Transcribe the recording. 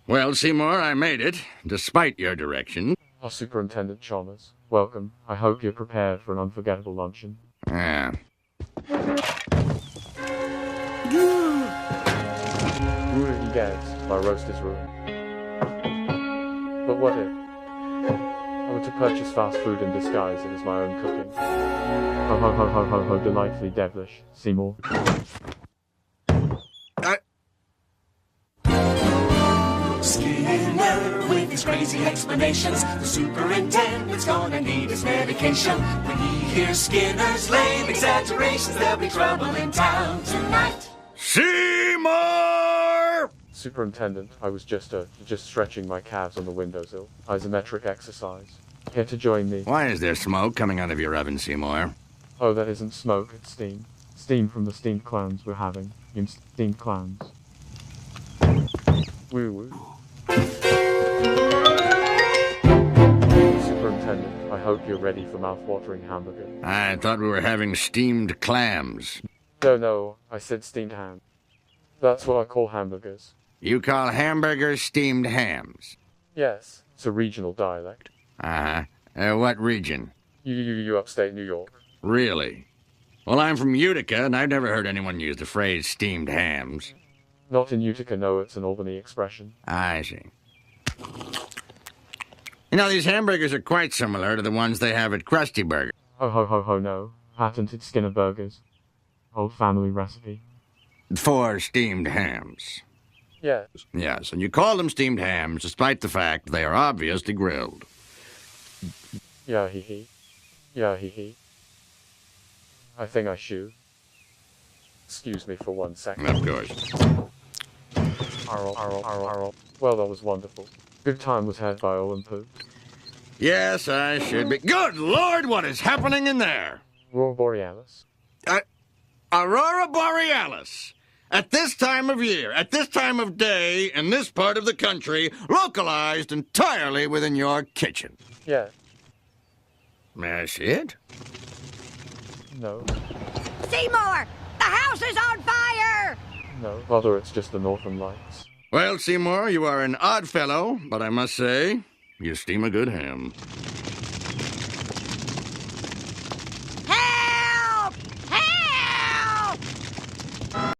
Well, Seymour, I made it, despite your direction. Oh, Superintendent Chalmers, welcome. I hope you're prepared for an unforgettable luncheon. Yeah. Ooh, he gets. My roast is ruined. But what if I were to purchase fast food and disguise it as my own cooking? Ho ho ho ho ho ho, delightfully devilish, Seymour. Skinner with his crazy explanations. The superintendent's gonna need his medication. When he hears Skinner's lame exaggerations, there'll be trouble in town tonight. Seymour! Superintendent, I was just stretching my calves on the windowsill. Isometric exercise. Here to join me. Why is there smoke coming out of your oven, Seymour? Oh, that isn't smoke, it's steam. Steam from the steamed clams we're having. Steamed clams. Woo woo. Superintendent, I hope you're ready for mouth-watering hamburger. I thought we were having steamed clams. No, I said steamed ham. That's what I call hamburgers. You call hamburgers steamed hams? Yes, it's a regional dialect. Uh-huh. What region? You upstate New York. Really? Well, I'm from Utica, and I've never heard anyone use the phrase steamed hams. Not in Utica, no, it's an Albany expression. I see. You know, these hamburgers are quite similar to the ones they have at Krusty Burger. Ho ho ho ho no. Patented Skinner burgers. Old family recipe. For steamed hams. Yes. Yes, and you call them steamed hams despite the fact they are obviously grilled. Yeah, hee hee. Yeah, hee hee. I think I should. Excuse me for 1 second. Of course. Arl. Well, that was wonderful. Good time was had by Owen Pooh. Yes, I should be. Good Lord, what is happening in there? Aurora Borealis. Aurora Borealis. At this time of year, at this time of day, in this part of the country, localized entirely within your kitchen. Yeah. May I see it? No. Seymour! The house is on fire! No, rather it's just the Northern Lights. Well, Seymour, you are an odd fellow, but I must say, you steam a good ham.